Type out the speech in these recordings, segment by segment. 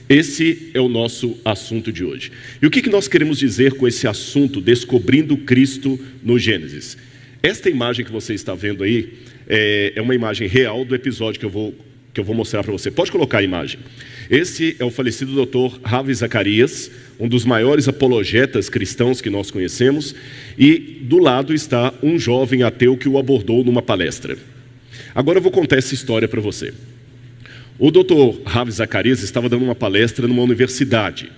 Esse é o nosso assunto de hoje. E o que nós queremos dizer com esse assunto, descobrindo Cristo no Gênesis? Esta imagem que você está vendo aí é uma imagem real do episódio que eu vou mostrar para você. Pode colocar a imagem. Esse é o falecido Dr. Ravi Zacarias, um dos maiores apologetas cristãos que nós conhecemos, e do lado está um jovem ateu que o abordou numa palestra. Agora eu vou contar essa história para você. O Dr. Ravi Zacarias estava dando uma palestra numa universidade.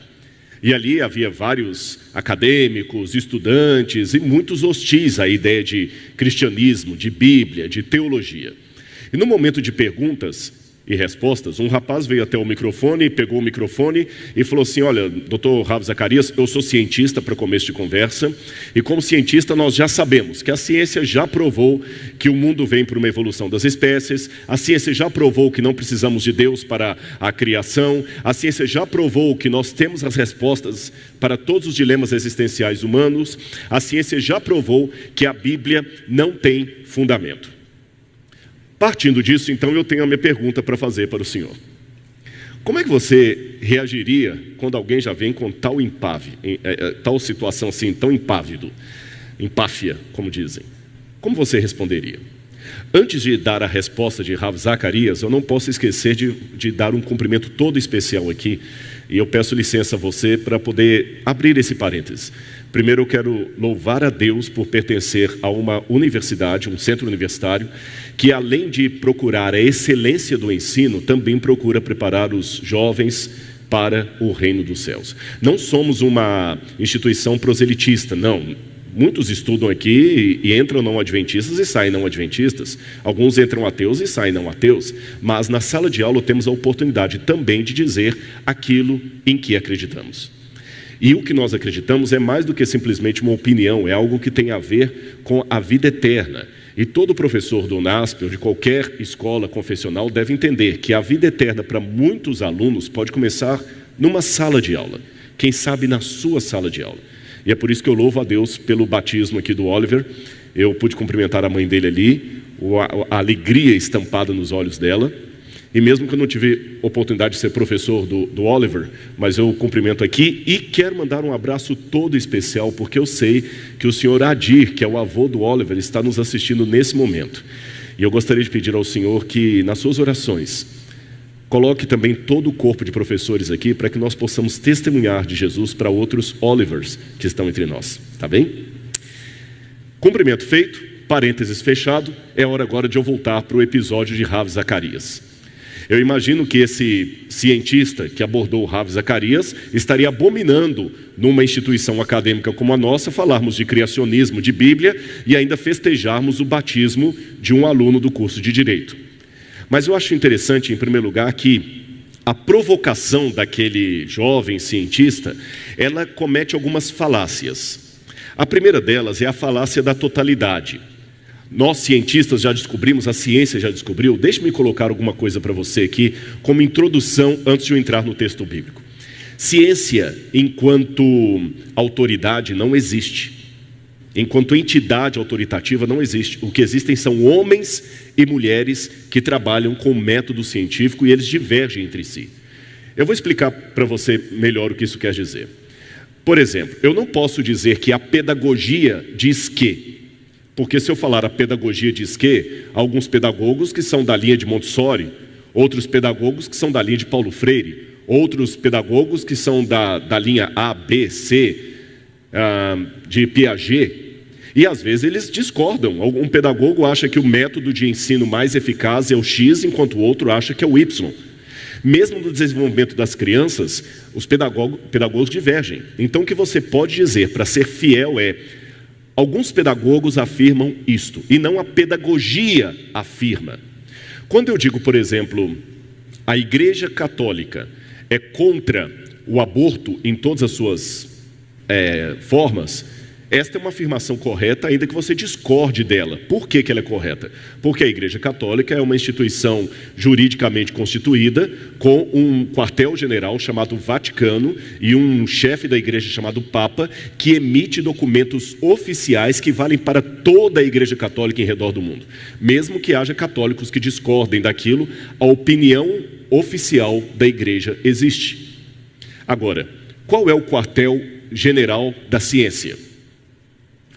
E ali havia vários acadêmicos, estudantes e muitos hostis à ideia de cristianismo, de Bíblia, de teologia. E no momento de perguntas e respostas, um rapaz veio até o microfone, pegou o microfone e falou assim: olha, doutor Ravi Zacarias, eu sou cientista, para começo de conversa, e como cientista nós já sabemos que a ciência já provou que o mundo vem por uma evolução das espécies, a ciência já provou que não precisamos de Deus para a criação, a ciência já provou que nós temos as respostas para todos os dilemas existenciais humanos, a ciência já provou que a Bíblia não tem fundamento. Partindo disso, então, eu tenho a minha pergunta para fazer para o senhor. Como é que você reagiria quando alguém já vem com tal tal situação assim, tão empáfia, como dizem? Como você responderia? Antes de dar a resposta de Ravi Zacarias, eu não posso esquecer de dar um cumprimento todo especial aqui, e eu peço licença a você para poder abrir esse parênteses. Primeiro eu quero louvar a Deus por pertencer a uma universidade, um centro universitário, que além de procurar a excelência do ensino, também procura preparar os jovens para o reino dos céus. Não somos uma instituição proselitista, não. Muitos estudam aqui e entram não adventistas e saem não adventistas. Alguns entram ateus e saem não ateus. Mas na sala de aula temos a oportunidade também de dizer aquilo em que acreditamos. E o que nós acreditamos é mais do que simplesmente uma opinião, é algo que tem a ver com a vida eterna. E todo professor do UNASP ou de qualquer escola confessional deve entender que a vida eterna para muitos alunos pode começar numa sala de aula. Quem sabe na sua sala de aula. E é por isso que eu louvo a Deus pelo batismo aqui do Oliver. Eu pude cumprimentar a mãe dele ali, a alegria estampada nos olhos dela. E mesmo que eu não tive oportunidade de ser professor do Oliver, mas eu cumprimento aqui e quero mandar um abraço todo especial, porque eu sei que o senhor Adir, que é o avô do Oliver, está nos assistindo nesse momento. E eu gostaria de pedir ao senhor que, nas suas orações, coloque também todo o corpo de professores aqui, para que nós possamos testemunhar de Jesus para outros Olivers que estão entre nós. Tá bem? Cumprimento feito, parênteses fechado, é hora agora de eu voltar para o episódio de Ravi Zacarias. Eu imagino que esse cientista que abordou Ravi Zacarias estaria abominando numa instituição acadêmica como a nossa falarmos de criacionismo, de Bíblia e ainda festejarmos o batismo de um aluno do curso de Direito. Mas eu acho interessante, em primeiro lugar, que a provocação daquele jovem cientista, ela comete algumas falácias. A primeira delas é a falácia da totalidade. Nós cientistas já descobrimos, a ciência já descobriu. Deixe-me colocar alguma coisa para você aqui como introdução antes de eu entrar no texto bíblico. Ciência enquanto autoridade não existe. Enquanto entidade autoritativa não existe. O que existem são homens e mulheres que trabalham com o método científico e eles divergem entre si. Eu vou explicar para você melhor o que isso quer dizer. Por exemplo, eu não posso dizer que a pedagogia diz que. Porque se eu falar a pedagogia diz que, há alguns pedagogos que são da linha de Montessori, outros pedagogos que são da linha de Paulo Freire, outros pedagogos que são da linha A, B, C, de Piaget, e às vezes eles discordam. Um pedagogo acha que o método de ensino mais eficaz é o X, enquanto o outro acha que é o Y. Mesmo no desenvolvimento das crianças, os pedagogos divergem. Então o que você pode dizer para ser fiel é: alguns pedagogos afirmam isto, e não a pedagogia afirma. Quando eu digo, por exemplo, a Igreja Católica é contra o aborto em todas as suas formas, esta é uma afirmação correta, ainda que você discorde dela. Por que ela é correta? Porque a Igreja Católica é uma instituição juridicamente constituída, com um quartel-general chamado Vaticano e um chefe da Igreja chamado Papa, que emite documentos oficiais que valem para toda a Igreja Católica em redor do mundo. Mesmo que haja católicos que discordem daquilo, a opinião oficial da Igreja existe. Agora, qual é o quartel-general da ciência?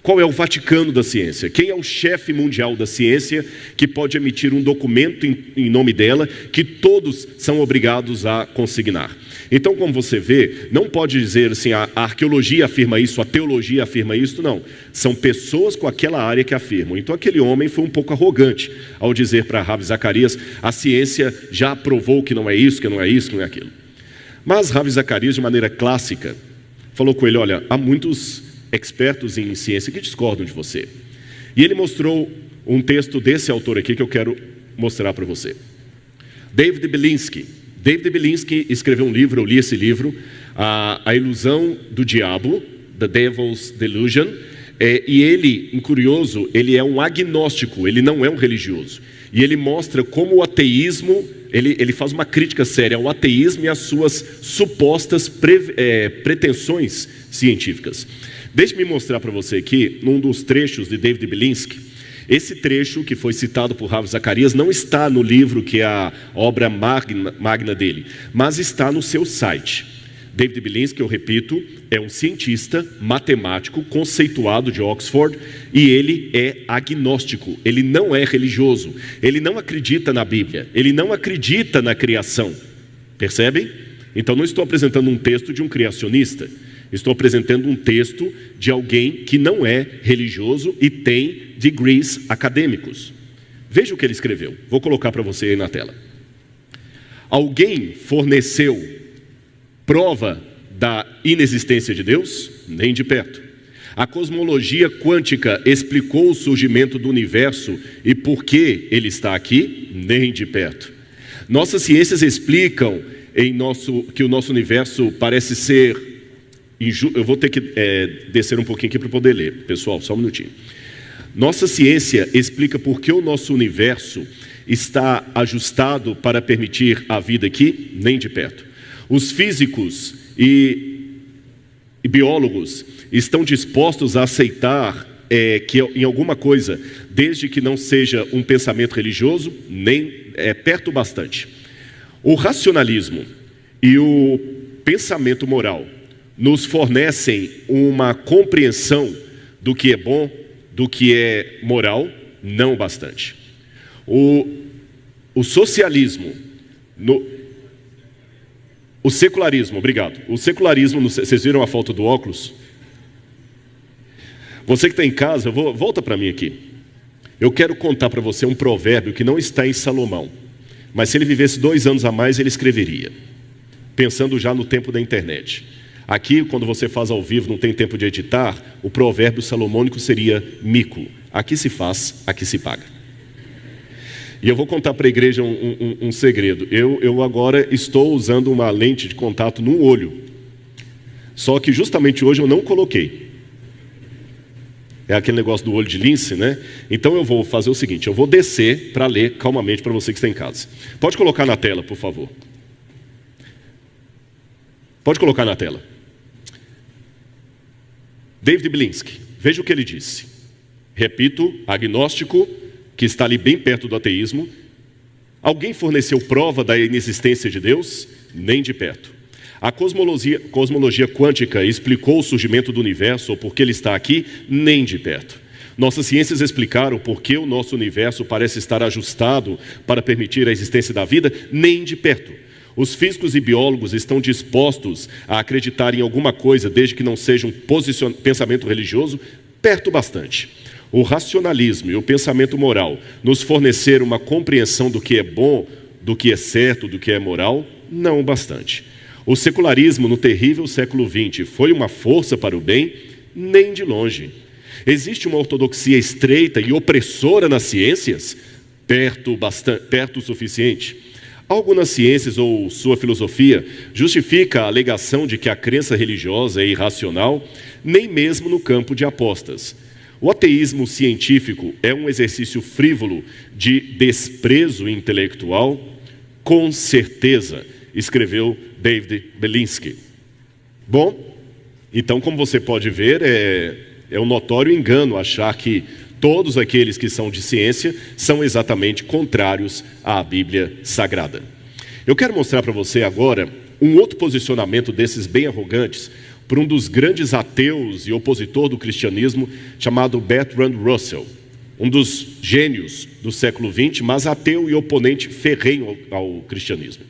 Qual é o Vaticano da ciência? Quem é o chefe mundial da ciência que pode emitir um documento em nome dela que todos são obrigados a consignar? Então, como você vê, não pode dizer assim, a arqueologia afirma isso, a teologia afirma isso, não. São pessoas com aquela área que afirmam. Então, aquele homem foi um pouco arrogante ao dizer para Ravi Zacarias, a ciência já provou que não é isso, que não é isso, que não é aquilo. Mas Ravi Zacarias, de maneira clássica, falou com ele, olha, há muitos expertos em ciência que discordam de você. E ele mostrou um texto desse autor aqui que eu quero mostrar para você. David Belinsky. David Belinsky escreveu um livro, eu li esse livro, A Ilusão do Diabo, The Devil's Delusion, e ele, curioso, ele é um agnóstico, ele não é um religioso. E ele mostra como o ateísmo, ele faz uma crítica séria ao ateísmo e às suas supostas pretensões científicas. Deixe-me mostrar para você aqui, num dos trechos de David Belinsky. Esse trecho que foi citado por Ravi Zacarias não está no livro que é a obra magna dele, mas está no seu site. David Belinsky, eu repito, é um cientista matemático conceituado de Oxford e ele é agnóstico, ele não é religioso, ele não acredita na Bíblia, ele não acredita na criação. Percebem? Então não estou apresentando um texto de um criacionista. Estou apresentando um texto de alguém que não é religioso e tem degrees acadêmicos. Veja o que ele escreveu. Vou colocar para você aí na tela. Alguém forneceu prova da inexistência de Deus? Nem de perto. A cosmologia quântica explicou o surgimento do universo e por que ele está aqui? Nem de perto. Nossas ciências explicam que o nosso universo parece ser... Eu vou ter que descer um pouquinho aqui para poder ler. Pessoal, só um minutinho. Nossa ciência explica por que o nosso universo está ajustado para permitir a vida aqui, nem de perto. Os físicos e biólogos estão dispostos a aceitar que em alguma coisa, desde que não seja um pensamento religioso, nem perto bastante. O racionalismo e o pensamento moral nos fornecem uma compreensão do que é bom, do que é moral, não bastante. O socialismo, o secularismo, obrigado. O secularismo, vocês viram a foto do óculos? Você que está em casa, volta para mim aqui. Eu quero contar para você um provérbio que não está em Salomão, mas se ele vivesse 2 anos a mais, ele escreveria, pensando já no tempo da internet. Aqui, quando você faz ao vivo, não tem tempo de editar, o provérbio salomônico seria mico. Aqui se faz, aqui se paga. E eu vou contar para a igreja um segredo. Eu agora estou usando uma lente de contato no olho. Só que justamente hoje eu não coloquei. É aquele negócio do olho de lince, né? Então eu vou fazer o seguinte, eu vou descer para ler calmamente para você que está em casa. Pode colocar na tela, por favor. Pode colocar na tela. David Belinsky, veja o que ele disse. Repito, agnóstico, que está ali bem perto do ateísmo. Alguém forneceu prova da inexistência de Deus? Nem de perto. A cosmologia quântica explicou o surgimento do universo ou por que ele está aqui? Nem de perto. Nossas ciências explicaram por que o nosso universo parece estar ajustado para permitir a existência da vida? Nem de perto. Os físicos e biólogos estão dispostos a acreditar em alguma coisa, desde que não seja um pensamento religioso? Perto bastante. O racionalismo e o pensamento moral nos forneceram uma compreensão do que é bom, do que é certo, do que é moral? Não bastante. O secularismo no terrível século XX foi uma força para o bem? Nem de longe. Existe uma ortodoxia estreita e opressora nas ciências? Perto o suficiente. Algo nas ciências ou sua filosofia justifica a alegação de que a crença religiosa é irracional, nem mesmo no campo de apostas. O ateísmo científico é um exercício frívolo de desprezo intelectual? Com certeza, escreveu David Belinsky. Bom, então como você pode ver, é um notório engano achar que todos aqueles que são de ciência são exatamente contrários à Bíblia Sagrada. Eu quero mostrar para você agora um outro posicionamento desses bem arrogantes por um dos grandes ateus e opositor do cristianismo, chamado Bertrand Russell, um dos gênios do século XX, mas ateu e oponente ferrenho ao cristianismo.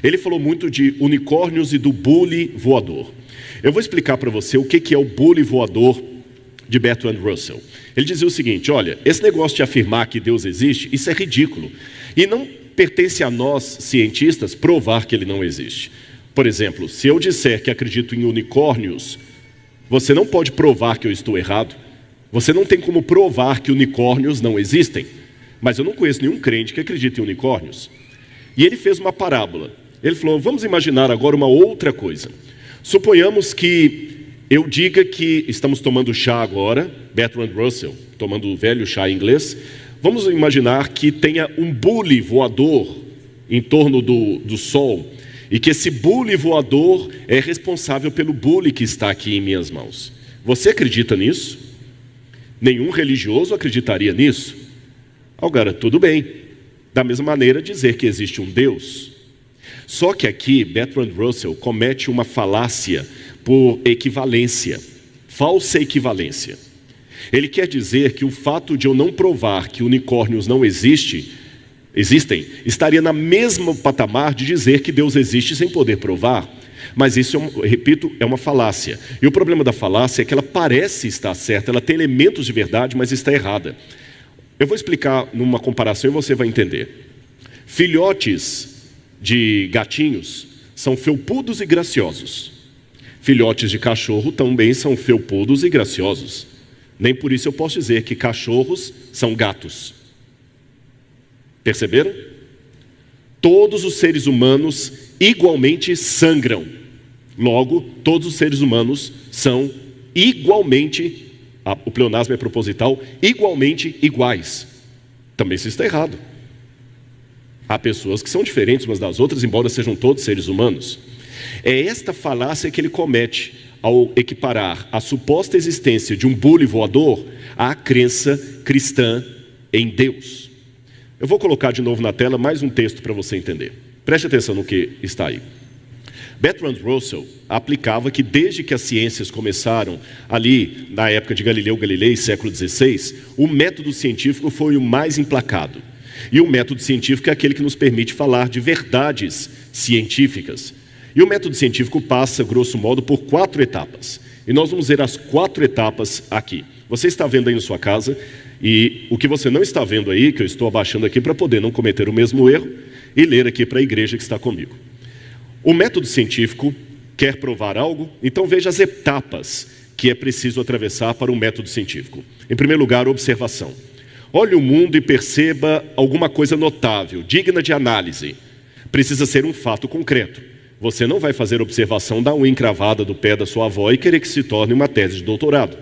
Ele falou muito de unicórnios e do bule voador. Eu vou explicar para você o que é o bule voador de Bertrand Russell. Ele dizia o seguinte: olha, esse negócio de afirmar que Deus existe, isso é ridículo. E não pertence a nós, cientistas, provar que ele não existe. Por exemplo, se eu disser que acredito em unicórnios, você não pode provar que eu estou errado. Você não tem como provar que unicórnios não existem. Mas eu não conheço nenhum crente que acredite em unicórnios. E ele fez uma parábola. Ele falou: vamos imaginar agora uma outra coisa. Suponhamos que eu diga que estamos tomando chá agora, Bertrand Russell, tomando o velho chá inglês. Vamos imaginar que tenha um bule voador em torno do sol, e que esse bule voador é responsável pelo bule que está aqui em minhas mãos. Você acredita nisso? Nenhum religioso acreditaria nisso. Agora, tudo bem. Da mesma maneira, dizer que existe um Deus. Só que aqui, Bertrand Russell comete uma falácia por equivalência, falsa equivalência. Ele quer dizer que o fato de eu não provar que unicórnios não existem, estaria na mesma patamar de dizer que Deus existe sem poder provar. Mas isso, repito, é uma falácia. E o problema da falácia é que ela parece estar certa, ela tem elementos de verdade, mas está errada. Eu vou explicar numa comparação e você vai entender. Filhotes de gatinhos são felpudos e graciosos. Filhotes de cachorro também são felpudos e graciosos. Nem por isso eu posso dizer que cachorros são gatos. Perceberam? Todos os seres humanos igualmente sangram. Logo, todos os seres humanos são igualmente, o pleonasmo é proposital, igualmente iguais. Também isso está errado. Há pessoas que são diferentes umas das outras, embora sejam todos seres humanos. É esta falácia que ele comete ao equiparar a suposta existência de um bule voador à crença cristã em Deus. Eu vou colocar de novo na tela mais um texto para você entender. Preste atenção no que está aí. Bertrand Russell aplicava que desde que as ciências começaram ali na época de Galileu Galilei, século XVI, o método científico foi o mais implacado. E o método científico é aquele que nos permite falar de verdades científicas. E o método científico passa, grosso modo, por 4 etapas. E nós vamos ver as 4 etapas aqui. Você está vendo aí na sua casa, e o que você não está vendo aí, que eu estou abaixando aqui para poder não cometer o mesmo erro, e ler aqui para a igreja que está comigo. O método científico quer provar algo, então veja as etapas que é preciso atravessar para um método científico. Em primeiro lugar, observação. Olhe o mundo e perceba alguma coisa notável, digna de análise. Precisa ser um fato concreto. Você não vai fazer observação da unha encravada do pé da sua avó e querer que se torne uma tese de doutorado.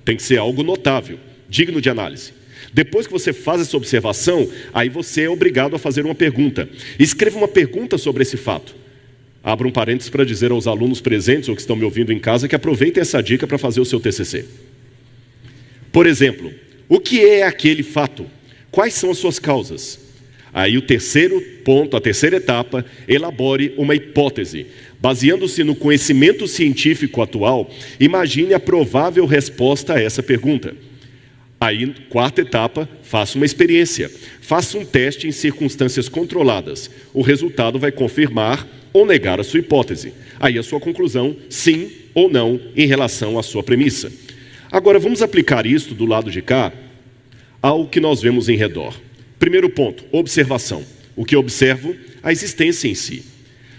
Tem que ser algo notável, digno de análise. Depois que você faz essa observação, aí você é obrigado a fazer uma pergunta. Escreva uma pergunta sobre esse fato. Abra um parênteses para dizer aos alunos presentes ou que estão me ouvindo em casa que aproveitem essa dica para fazer o seu TCC. Por exemplo, o que é aquele fato? Quais são as suas causas? Aí o terceiro ponto, a terceira etapa, elabore uma hipótese. Baseando-se no conhecimento científico atual, imagine a provável resposta a essa pergunta. Aí, quarta etapa, faça uma experiência. Faça um teste em circunstâncias controladas. O resultado vai confirmar ou negar a sua hipótese. Aí a sua conclusão, sim ou não, em relação à sua premissa. Agora, vamos aplicar isto do lado de cá ao que nós vemos em redor. Primeiro ponto, observação. O que eu observo? A existência em si.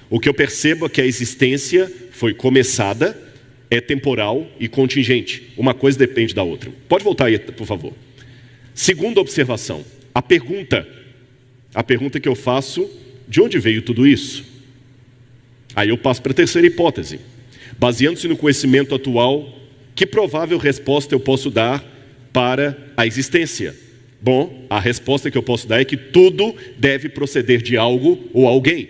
O que eu percebo é que a existência foi começada, é temporal e contingente. Uma coisa depende da outra. Pode voltar aí, por favor. Segunda observação, a pergunta. A pergunta que eu faço, de onde veio tudo isso? Aí eu passo para a terceira hipótese. Baseando-se no conhecimento atual, que provável resposta eu posso dar para a existência? Bom, a resposta que eu posso dar é que tudo deve proceder de algo ou alguém,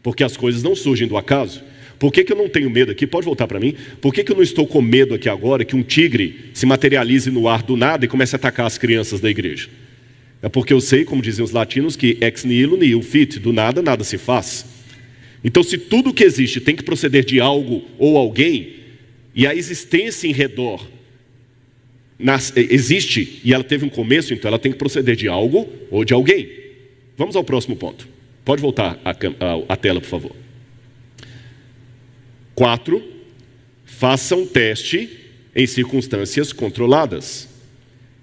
porque as coisas não surgem do acaso. Por que eu não tenho medo aqui? Pode voltar para mim. Por que eu não estou com medo aqui agora que um tigre se materialize no ar do nada e comece a atacar as crianças da igreja? É porque eu sei, como dizem os latinos, que ex nihilo nihil fit, do nada, nada se faz. Então, se tudo que existe tem que proceder de algo ou alguém, e a existência em redor existe e ela teve um começo, então ela tem que proceder de algo ou de alguém. Vamos ao próximo ponto. Pode voltar a tela, por favor. 4. Faça um teste em circunstâncias controladas.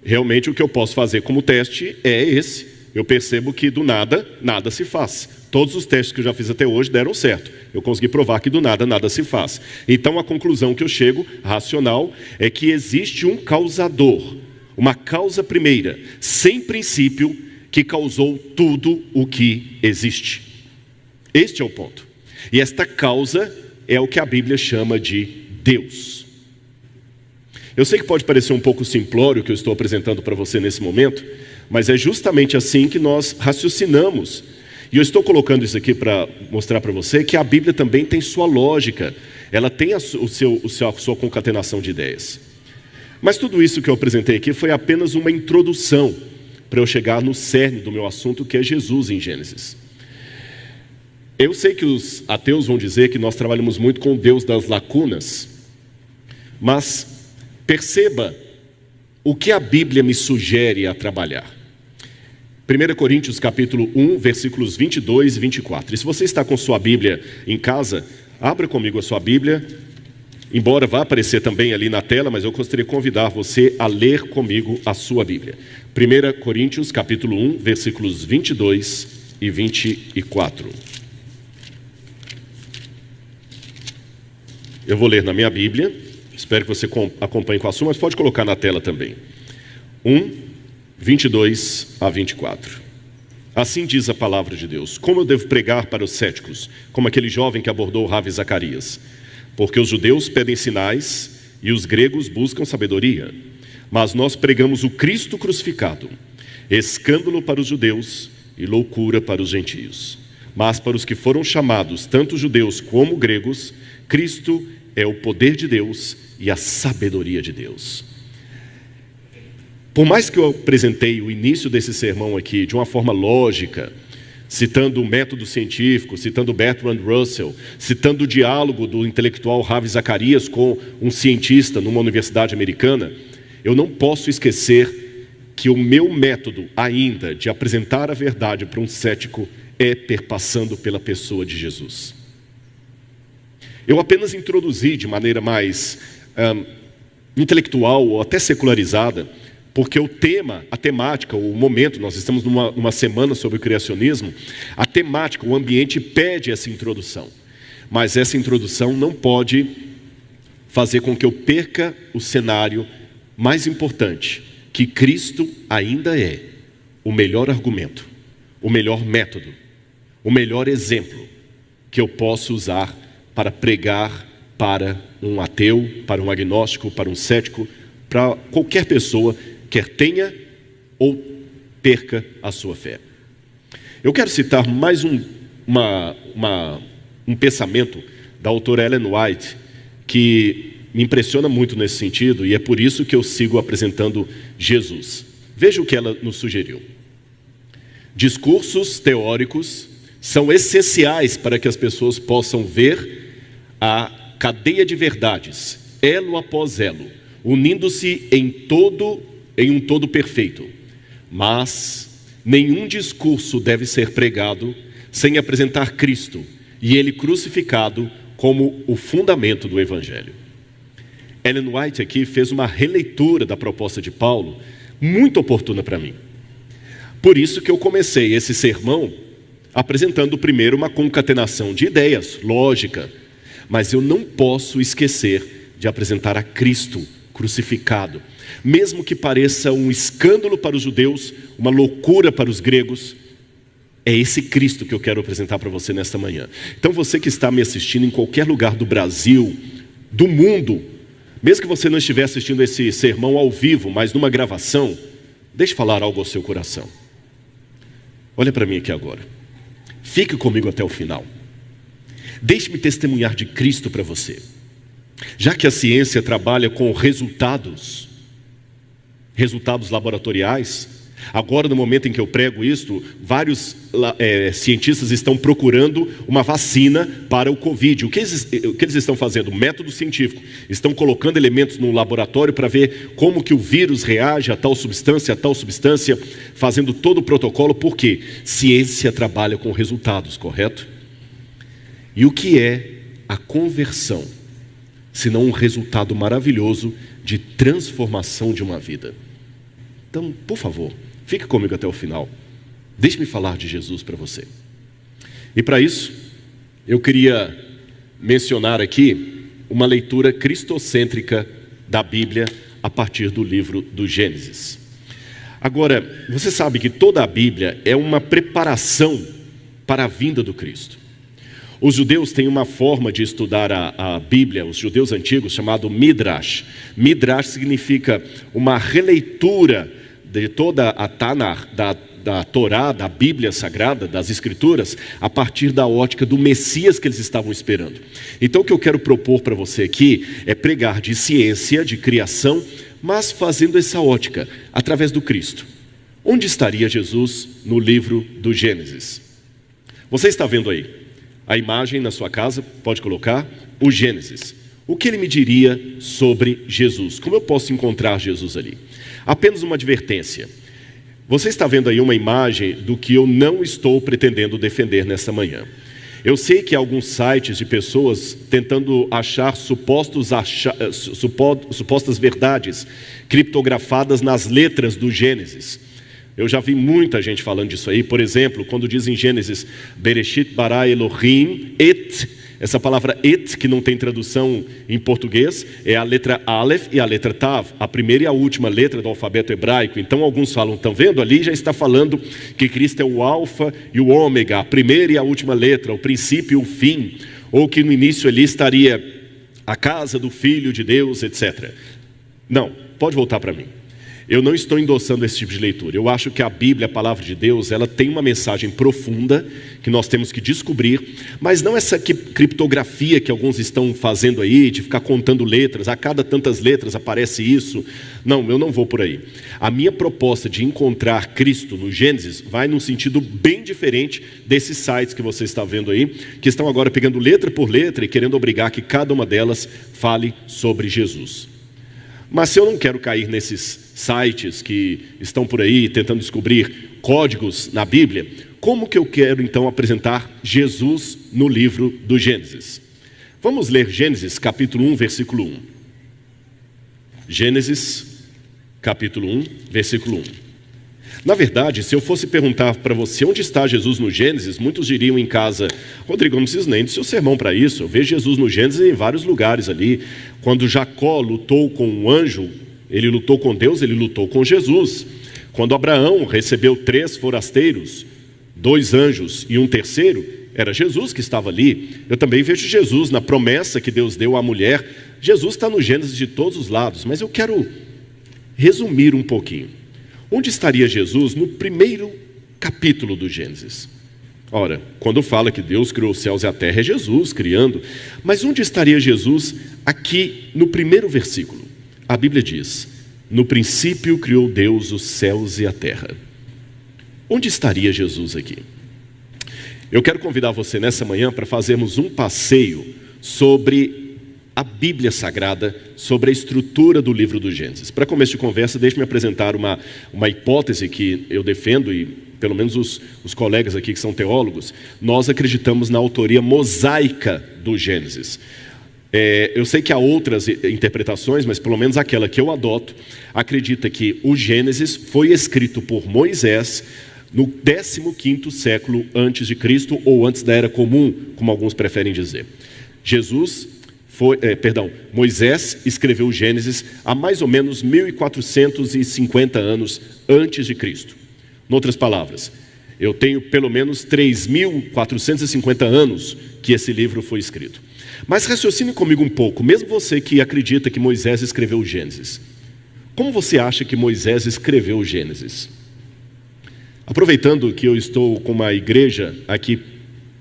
Realmente o que eu posso fazer como teste é esse. Eu percebo que do nada, nada se faz. Todos os testes que eu já fiz até hoje deram certo. Eu consegui provar que do nada, nada se faz. Então a conclusão que eu chego, racional, é que existe um causador, uma causa primeira, sem princípio, que causou tudo o que existe. Este é o ponto. E esta causa é o que a Bíblia chama de Deus. Eu sei que pode parecer um pouco simplório o que eu estou apresentando para você nesse momento, mas é justamente assim que nós raciocinamos. E eu estou colocando isso aqui para mostrar para você que a Bíblia também tem sua lógica. Ela tem a sua concatenação de ideias. Mas tudo isso que eu apresentei aqui foi apenas uma introdução para eu chegar no cerne do meu assunto, que é Jesus em Gênesis. Eu sei que os ateus vão dizer que nós trabalhamos muito com o Deus das lacunas, mas perceba o que a Bíblia me sugere a trabalhar. 1 Coríntios capítulo 1, versículos 22 e 24. E se você está com sua Bíblia em casa, abra comigo a sua Bíblia, embora vá aparecer também ali na tela, mas eu gostaria de convidar você a ler comigo a sua Bíblia. 1 Coríntios capítulo 1, versículos 22 e 24. Eu vou ler na minha Bíblia, espero que você acompanhe com a sua, mas pode colocar na tela também. 22 a 24. Assim diz a palavra de Deus: como eu devo pregar para os céticos, como aquele jovem que abordou o Ravi Zacarias? Porque os judeus pedem sinais e os gregos buscam sabedoria. Mas nós pregamos o Cristo crucificado, escândalo para os judeus e loucura para os gentios. Mas para os que foram chamados, tanto judeus como gregos, Cristo é o poder de Deus e a sabedoria de Deus. Por mais que eu apresentei o início desse sermão aqui de uma forma lógica, citando o método científico, citando Bertrand Russell, citando o diálogo do intelectual Ravi Zacarias com um cientista numa universidade americana, eu não posso esquecer que o meu método ainda de apresentar a verdade para um cético é perpassando pela pessoa de Jesus. Eu apenas introduzi de maneira mais intelectual ou até secularizada, porque o tema, a temática, o momento, nós estamos numa semana sobre o criacionismo, a temática, o ambiente pede essa introdução. Mas essa introdução não pode fazer com que eu perca o cenário mais importante, que Cristo ainda é o melhor argumento, o melhor método, o melhor exemplo que eu posso usar para pregar para um ateu, para um agnóstico, para um cético, para qualquer pessoa, quer tenha ou perca a sua fé. Eu quero citar mais um pensamento da autora Ellen White, que me impressiona muito nesse sentido, e é por isso que eu sigo apresentando Jesus. Veja o que ela nos sugeriu. Discursos teóricos são essenciais para que as pessoas possam ver a cadeia de verdades, elo após elo, unindo-se em um todo perfeito. Mas nenhum discurso deve ser pregado sem apresentar Cristo e Ele crucificado como o fundamento do Evangelho. Ellen White aqui fez uma releitura da proposta de Paulo, muito oportuna para mim. Por isso que eu comecei esse sermão apresentando primeiro uma concatenação de ideias, lógica, mas eu não posso esquecer de apresentar a Cristo crucificado. Mesmo que pareça um escândalo para os judeus, uma loucura para os gregos, é esse Cristo que eu quero apresentar para você nesta manhã. Então você que está me assistindo em qualquer lugar do Brasil, do mundo, mesmo que você não estiver assistindo esse sermão ao vivo, mas numa gravação, deixe falar algo ao seu coração. Olha para mim aqui agora. Fique comigo até o final. Deixe-me testemunhar de Cristo para você. Já que a ciência trabalha com resultados laboratoriais, Agora, no momento em que eu prego isto, vários cientistas estão procurando uma vacina para o Covid. O que eles estão fazendo? Método científico. Estão colocando elementos no laboratório para ver como que o vírus reage a tal substância, fazendo todo o protocolo, porque ciência trabalha com resultados, correto? E o que é a conversão, senão um resultado maravilhoso de transformação de uma vida? Então, por favor, fique comigo até o final. Deixe-me falar de Jesus para você. E para isso, eu queria mencionar aqui uma leitura cristocêntrica da Bíblia a partir do livro do Gênesis. Agora, você sabe que toda a Bíblia é uma preparação para a vinda do Cristo. Os judeus têm uma forma de estudar a Bíblia, os judeus antigos, chamado Midrash. Midrash significa uma releitura de toda a Tanakh, da Torá, da Bíblia Sagrada, das Escrituras, a partir da ótica do Messias que eles estavam esperando. Então o que eu quero propor para você aqui é pregar de ciência, de criação, mas fazendo essa ótica, através do Cristo. Onde estaria Jesus no livro do Gênesis? Você está vendo aí a imagem na sua casa, pode colocar, o Gênesis. O que ele me diria sobre Jesus? Como eu posso encontrar Jesus ali? Apenas uma advertência. Você está vendo aí uma imagem do que eu não estou pretendendo defender nessa manhã. Eu sei que há alguns sites de pessoas tentando achar supostas verdades criptografadas nas letras do Gênesis. Eu já vi muita gente falando disso aí. Por exemplo, quando diz em Gênesis, Bereshit bara Elohim et, essa palavra et, que não tem tradução em português, é a letra Aleph e a letra Tav, a primeira e a última letra do alfabeto hebraico. Então alguns falam, estão vendo ali, já está falando que Cristo é o alfa e o ômega, a primeira e a última letra, o princípio e o fim, ou que no início ali estaria a casa do Filho de Deus, etc. Não, pode voltar para mim. Eu não estou endossando esse tipo de leitura. Eu acho que a Bíblia, a palavra de Deus, ela tem uma mensagem profunda que nós temos que descobrir, mas não essa criptografia que alguns estão fazendo aí, de ficar contando letras, a cada tantas letras aparece isso. Não, eu não vou por aí. A minha proposta de encontrar Cristo no Gênesis vai num sentido bem diferente desses sites que você está vendo aí, que estão agora pegando letra por letra e querendo obrigar que cada uma delas fale sobre Jesus. Mas se eu não quero cair nesses sites que estão por aí tentando descobrir códigos na Bíblia, como que eu quero então apresentar Jesus no livro do Gênesis? Vamos ler Gênesis capítulo 1, versículo 1. Gênesis capítulo 1, versículo 1. Na verdade, se eu fosse perguntar para você onde está Jesus no Gênesis, muitos diriam em casa, Rodrigo, eu não preciso nem do seu sermão para isso, eu vejo Jesus no Gênesis em vários lugares ali. Quando Jacó lutou com um anjo, ele lutou com Deus, ele lutou com Jesus. Quando Abraão recebeu 3 forasteiros, 2 anjos e um terceiro, era Jesus que estava ali. Eu também vejo Jesus na promessa que Deus deu à mulher. Jesus está no Gênesis de todos os lados, mas eu quero resumir um pouquinho. Onde estaria Jesus no primeiro capítulo do Gênesis? Ora, quando fala que Deus criou os céus e a terra, é Jesus criando. Mas onde estaria Jesus aqui no primeiro versículo? A Bíblia diz, no princípio criou Deus os céus e a terra. Onde estaria Jesus aqui? Eu quero convidar você nessa manhã para fazermos um passeio sobre a Bíblia Sagrada, sobre a estrutura do livro do Gênesis. Para começo de conversa, deixe-me apresentar uma hipótese que eu defendo, e pelo menos os colegas aqui que são teólogos, nós acreditamos na autoria mosaica do Gênesis. Eu sei que há outras interpretações, mas pelo menos aquela que eu adoto, acredita que o Gênesis foi escrito por Moisés no 15º século antes de Cristo, ou antes da Era Comum, como alguns preferem dizer. Moisés escreveu o Gênesis há mais ou menos 1450 anos antes de Cristo. Em outras palavras, eu tenho pelo menos 3.450 anos que esse livro foi escrito. Mas raciocine comigo um pouco, mesmo você que acredita que Moisés escreveu o Gênesis. Como você acha que Moisés escreveu o Gênesis? Aproveitando que eu estou com uma igreja aqui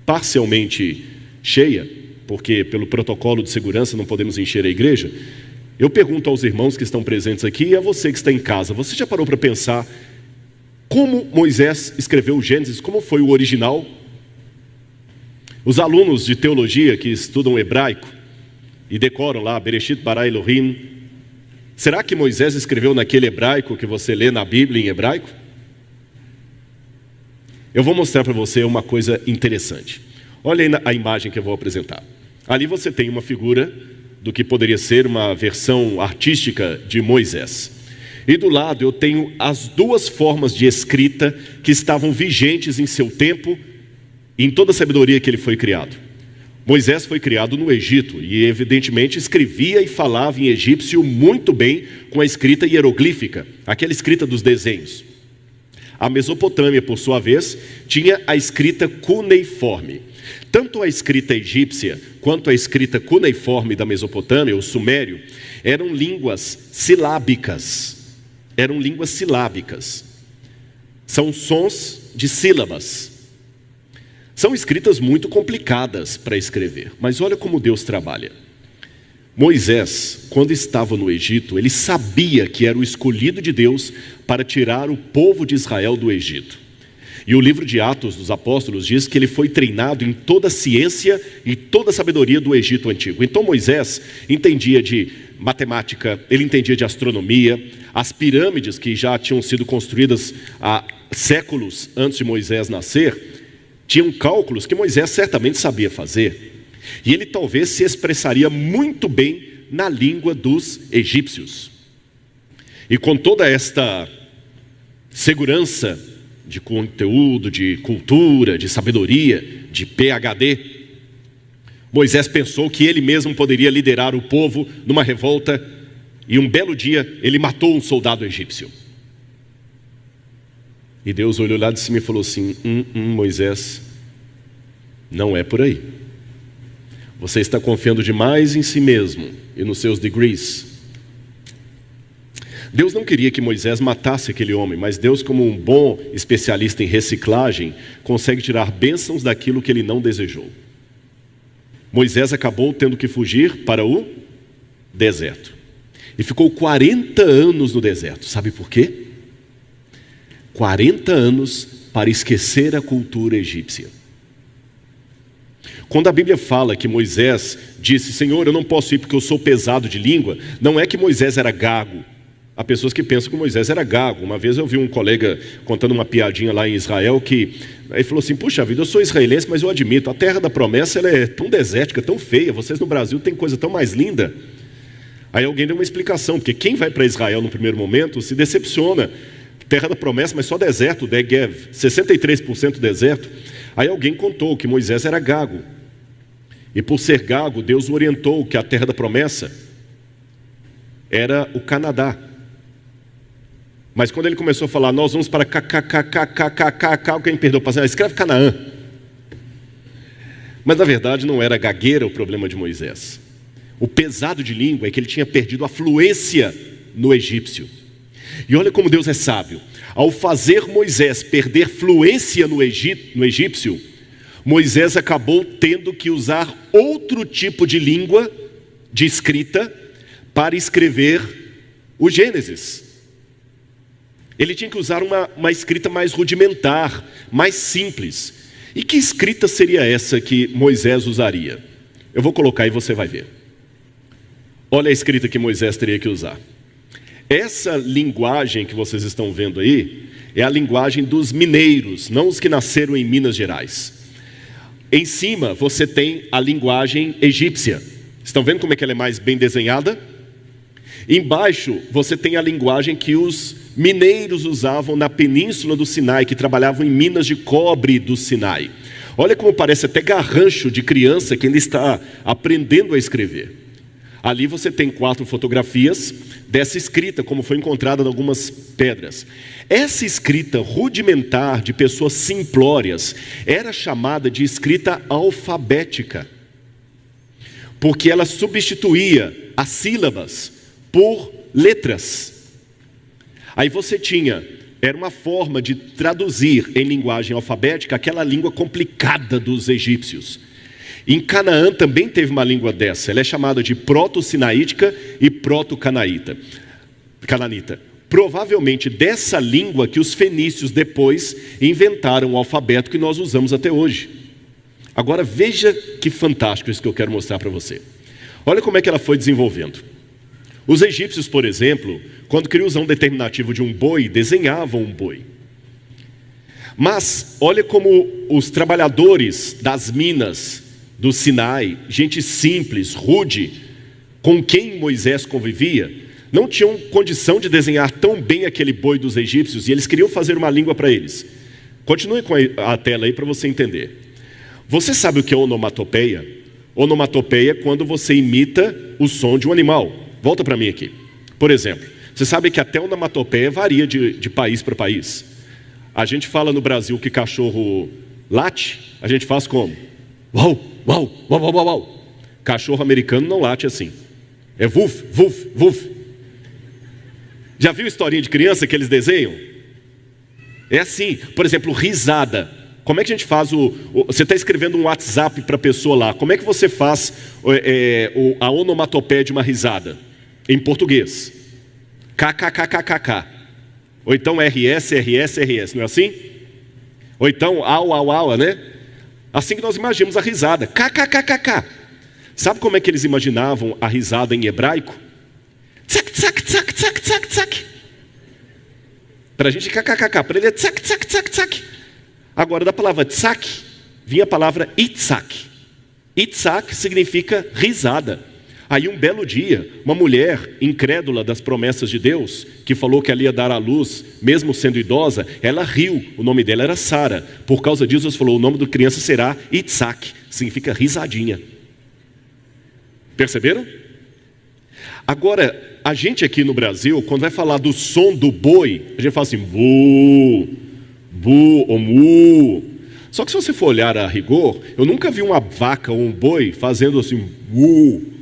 parcialmente cheia, porque pelo protocolo de segurança não podemos encher a igreja, eu pergunto aos irmãos que estão presentes aqui e a você que está em casa, você já parou para pensar como Moisés escreveu o Gênesis, como foi o original. Os alunos de teologia que estudam hebraico e decoram lá, Bereshit bara Elohim, será que Moisés escreveu naquele hebraico que você lê na Bíblia em hebraico? Eu vou mostrar para você uma coisa interessante. Olha aí a imagem que eu vou apresentar. Ali você tem uma figura do que poderia ser uma versão artística de Moisés. E do lado eu tenho as duas formas de escrita que estavam vigentes em seu tempo e em toda a sabedoria que ele foi criado. Moisés foi criado no Egito e evidentemente escrevia e falava em egípcio muito bem com a escrita hieroglífica, aquela escrita dos desenhos. A Mesopotâmia, por sua vez, tinha a escrita cuneiforme. Tanto a escrita egípcia quanto a escrita cuneiforme da Mesopotâmia, o sumério, eram línguas silábicas. São sons de sílabas. São escritas muito complicadas para escrever, mas olha como Deus trabalha. Moisés, quando estava no Egito, ele sabia que era o escolhido de Deus para tirar o povo de Israel do Egito. E o livro de Atos dos Apóstolos diz que ele foi treinado em toda a ciência e toda a sabedoria do Egito antigo. Então Moisés entendia de matemática, ele entendia de astronomia, as pirâmides que já tinham sido construídas há séculos antes de Moisés nascer, tinham cálculos que Moisés certamente sabia fazer. E ele talvez se expressaria muito bem na língua dos egípcios. E com toda esta segurança de conteúdo, de cultura, de sabedoria, de PhD, Moisés pensou que ele mesmo poderia liderar o povo numa revolta, e um belo dia ele matou um soldado egípcio. E Deus olhou lá de cima e falou assim: Moisés, não é por aí. Você está confiando demais em si mesmo e nos seus degrees. Deus não queria que Moisés matasse aquele homem, mas Deus, como um bom especialista em reciclagem, consegue tirar bênçãos daquilo que ele não desejou. Moisés acabou tendo que fugir para o deserto. E ficou 40 anos no deserto. Sabe por quê? 40 anos para esquecer a cultura egípcia. Quando a Bíblia fala que Moisés disse: Senhor, eu não posso ir porque eu sou pesado de língua, não é que Moisés era gago. Há pessoas que pensam que Moisés era gago. Uma vez eu vi um colega contando uma piadinha lá em Israel, que ele falou assim: puxa vida, eu sou israelense, mas eu admito, a terra da promessa ela é tão desértica, tão feia, vocês no Brasil têm coisa tão mais linda. Aí alguém deu uma explicação, porque quem vai para Israel no primeiro momento se decepciona. Terra da promessa, mas só deserto, Negev, 63% deserto. Aí alguém contou que Moisés era gago. E por ser gago, Deus o orientou que a terra da promessa era o Canadá. Mas quando ele começou a falar: nós vamos para KKKKKKK, alguém perdeu para dizer: escreve Canaã. Mas na verdade não era gagueira o problema de Moisés. O pesado de língua é que ele tinha perdido a fluência no egípcio. E olha como Deus é sábio. Ao fazer Moisés perder fluência no egípcio, Moisés acabou tendo que usar outro tipo de língua, de escrita, para escrever o Gênesis. Ele tinha que usar uma escrita mais rudimentar, mais simples. E que escrita seria essa que Moisés usaria? Eu vou colocar e você vai ver. Olha a escrita que Moisés teria que usar. Essa linguagem que vocês estão vendo aí é a linguagem dos mineiros, não os que nasceram em Minas Gerais. Em cima você tem a linguagem egípcia. Estão vendo como é que ela é mais bem desenhada? Embaixo você tem a linguagem que os mineiros usavam na península do Sinai, que trabalhavam em minas de cobre do Sinai. Olha como parece até garrancho de criança que ainda está aprendendo a escrever. Ali você tem 4 fotografias dessa escrita, como foi encontrada em algumas pedras. Essa escrita rudimentar de pessoas simplórias era chamada de escrita alfabética, porque ela substituía as sílabas por letras. Aí você era uma forma de traduzir em linguagem alfabética aquela língua complicada dos egípcios. Em Canaã também teve uma língua dessa. Ela é chamada de proto-sinaítica e proto-cananita. provavelmente dessa língua que os fenícios depois inventaram o alfabeto que nós usamos até hoje. Agora veja que fantástico isso que eu quero mostrar para você. Olha como é que ela foi desenvolvendo. Os egípcios, por exemplo, quando queriam usar um determinativo de um boi, desenhavam um boi. Mas olha como os trabalhadores das minas do Sinai, gente simples, rude, com quem Moisés convivia, não tinham condição de desenhar tão bem aquele boi dos egípcios, e eles queriam fazer uma língua para eles. Continue com a tela aí para você entender. Você sabe o que é onomatopeia? Onomatopeia é quando você imita o som de um animal. Volta para mim aqui. Por exemplo, você sabe que até onomatopeia varia de país para país. A gente fala no Brasil que cachorro late, a gente faz como? Uau, uau, uau, uau, uau, uau. Cachorro americano não late assim. É vuf, vuf, vuf. Já viu historinha de criança que eles desenham? É assim. Por exemplo, risada. Como é que a gente faz você está escrevendo um WhatsApp para a pessoa lá. Como é que você faz a onomatopeia de uma risada? Em português. KKKKKK. Ou então RS, RS, RS. Não é assim? Ou então au, au, au, né? Assim que nós imaginamos a risada. KKKKK. Sabe como é que eles imaginavam a risada em hebraico? Tsak, tsak, tsak, tsak, tsak, tsak. Para a gente KKKK. Para ele é tsak, tsak, tsak, tsak. Agora, da palavra tsak, vinha a palavra itzak. Itzak significa risada. Aí um belo dia, uma mulher incrédula das promessas de Deus, que falou que ela ia dar à luz, mesmo sendo idosa, ela riu. O nome dela era Sara. Por causa disso, Deus falou, o nome da criança será Itzak. Significa risadinha. Perceberam? Agora, a gente aqui no Brasil, quando vai falar do som do boi, a gente fala assim, bu, bu ou mu. Só que se você for olhar a rigor, eu nunca vi uma vaca ou um boi fazendo assim, bu.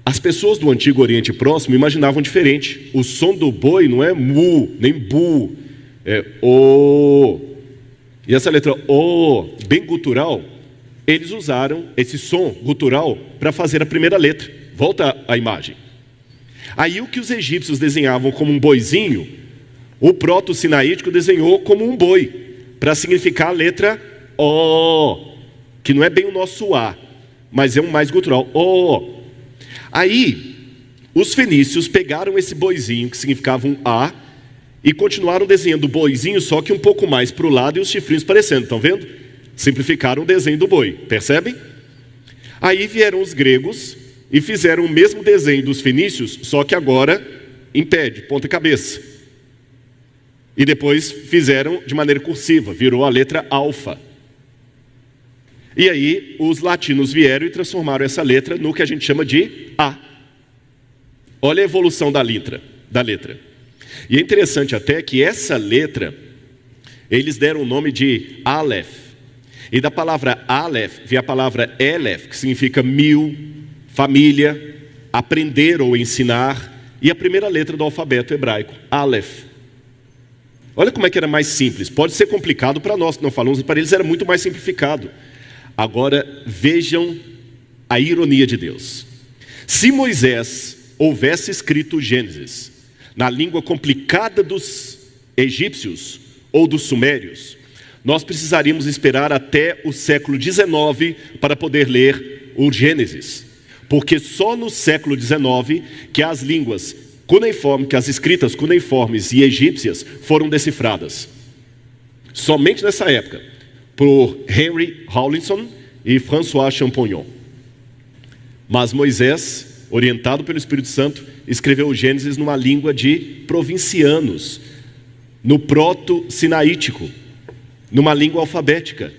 As pessoas do Antigo Oriente Próximo imaginavam diferente. O som do boi não é mu, nem bu, é o. E essa letra o, bem gutural, eles usaram esse som gutural para fazer a primeira letra. Volta a imagem. Aí o que os egípcios desenhavam como um boizinho, o proto-sinaítico desenhou como um boi, para significar a letra O, que não é bem o nosso A, mas é um mais gutural, O. Aí, os fenícios pegaram esse boizinho, que significava um A, e continuaram desenhando o boizinho, só que um pouco mais para o lado e os chifrinhos parecendo, estão vendo? Simplificaram o desenho do boi, percebem? Aí vieram os gregos e fizeram o mesmo desenho dos fenícios, só que agora em pé, de ponta cabeça. E depois fizeram de maneira cursiva, virou a letra alfa. E aí os latinos vieram e transformaram essa letra no que a gente chama de A. Olha a evolução da letra. E é interessante até que essa letra, eles deram o nome de Aleph. E da palavra Aleph, vem a palavra Elef, que significa 1000, família, aprender ou ensinar. E a primeira letra do alfabeto hebraico, Aleph. Olha como é que era mais simples. Pode ser complicado para nós que não falamos, para eles era muito mais simplificado. Agora vejam a ironia de Deus. Se Moisés houvesse escrito o Gênesis na língua complicada dos egípcios ou dos sumérios, nós precisaríamos esperar até o século XIX para poder ler o Gênesis. Porque só no século XIX que as línguas cuneiformes, que as escritas cuneiformes e egípcias foram decifradas. Somente nessa época, por Henry Rawlinson e François Champollion. Mas Moisés, orientado pelo Espírito Santo, escreveu o Gênesis numa língua de provincianos, no proto-sinaítico, numa língua alfabética.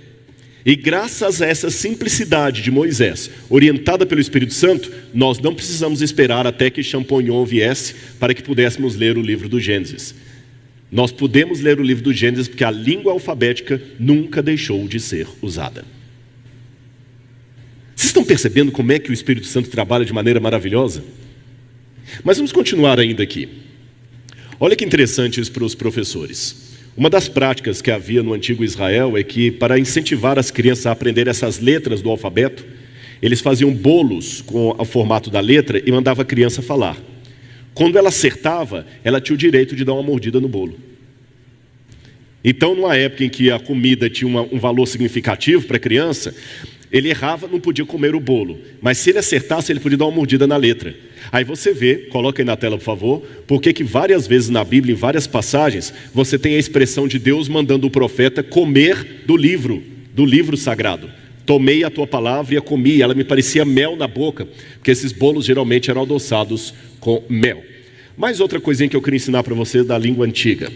E graças a essa simplicidade de Moisés, orientada pelo Espírito Santo, nós não precisamos esperar até que Champollion viesse para que pudéssemos ler o livro do Gênesis. Nós podemos ler o livro do Gênesis porque a língua alfabética nunca deixou de ser usada. Vocês estão percebendo como é que o Espírito Santo trabalha de maneira maravilhosa? Mas vamos continuar ainda aqui. Olha que interessante isso para os professores. Uma das práticas que havia no antigo Israel é que, para incentivar as crianças a aprender essas letras do alfabeto, eles faziam bolos com o formato da letra e mandavam a criança falar. Quando ela acertava, ela tinha o direito de dar uma mordida no bolo. Então, numa época em que a comida tinha um valor significativo para a criança, ele errava, não podia comer o bolo. Mas se ele acertasse, ele podia dar uma mordida na letra. Aí você vê, coloca aí na tela por favor, porque que várias vezes na Bíblia, em várias passagens, você tem a expressão de Deus mandando o profeta comer do livro sagrado. Tomei a tua palavra e a comi, ela me parecia mel na boca, porque esses bolos geralmente eram adoçados com mel. Mais outra coisinha que eu queria ensinar para vocês da língua antiga.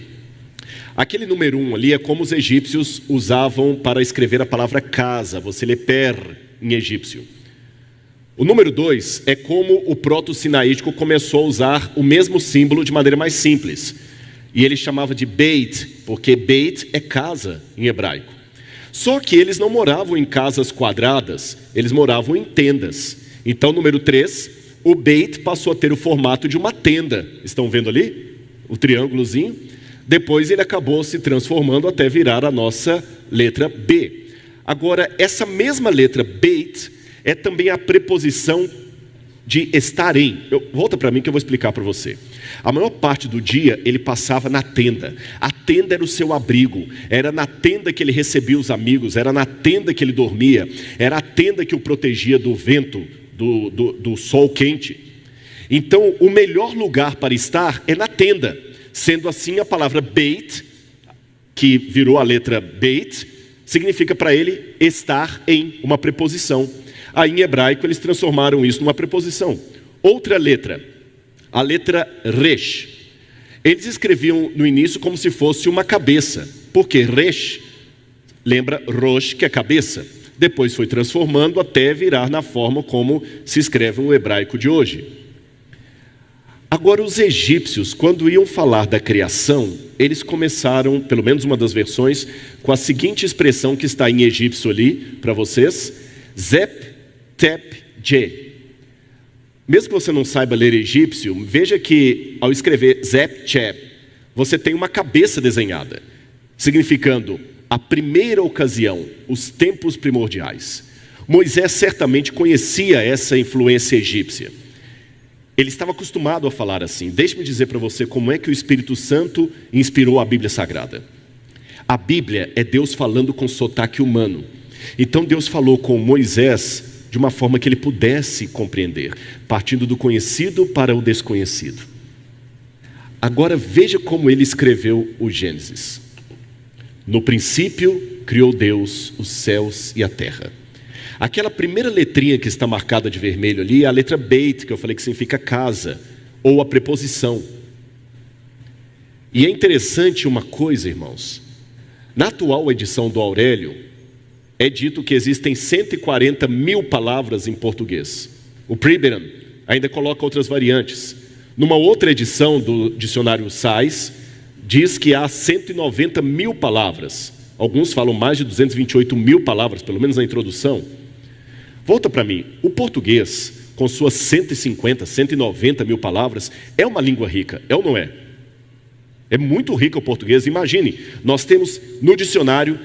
Aquele número 1 ali é como os egípcios usavam para escrever a palavra casa. Você lê per em egípcio. O número 2 é como o proto-sinaítico começou a usar o mesmo símbolo de maneira mais simples. E ele chamava de beit, porque beit é casa em hebraico. Só que eles não moravam em casas quadradas, eles moravam em tendas. Então, número 3, o beit passou a ter o formato de uma tenda. Estão vendo ali? O triângulozinho. Depois ele acabou se transformando até virar a nossa letra B. Agora, essa mesma letra beit é também a preposição de estar em. Volta para mim que eu vou explicar para você. A maior parte do dia ele passava na tenda. A tenda era o seu abrigo. Era na tenda que ele recebia os amigos. Era na tenda que ele dormia. Era a tenda que o protegia do vento, do sol quente. Então, o melhor lugar para estar é na tenda. Sendo assim, a palavra beit, que virou a letra beit, significa para ele estar em, uma preposição. Aí em hebraico eles transformaram isso numa preposição. Outra letra, a letra resh. Eles escreviam no início como se fosse uma cabeça, porque resh lembra rosh, que é cabeça. Depois foi transformando até virar na forma como se escreve no hebraico de hoje. Agora, os egípcios, quando iam falar da criação, eles começaram, pelo menos uma das versões, com a seguinte expressão que está em egípcio ali, para vocês: Zep, Tep, Je. Mesmo que você não saiba ler egípcio, veja que ao escrever Zep, Tep, você tem uma cabeça desenhada, significando a primeira ocasião, os tempos primordiais. Moisés certamente conhecia essa influência egípcia. Ele estava acostumado a falar assim. Deixe-me dizer para você como é que o Espírito Santo inspirou a Bíblia Sagrada. A Bíblia é Deus falando com sotaque humano. Então Deus falou com Moisés de uma forma que ele pudesse compreender, partindo do conhecido para o desconhecido. Agora veja como ele escreveu o Gênesis. No princípio criou Deus os céus e a terra. Aquela primeira letrinha que está marcada de vermelho ali é a letra beit, que eu falei que significa casa, ou a preposição. E é interessante uma coisa, irmãos. Na atual edição do Aurélio, é dito que existem 140 mil palavras em português. O Priberan ainda coloca outras variantes. Numa outra edição do dicionário Sais, diz que há 190 mil palavras. Alguns falam mais de 228 mil palavras, pelo menos na introdução. Volta para mim, o português, com suas 150, 190 mil palavras, é uma língua rica, é ou não é? É muito rico o português. Imagine, nós temos no dicionário,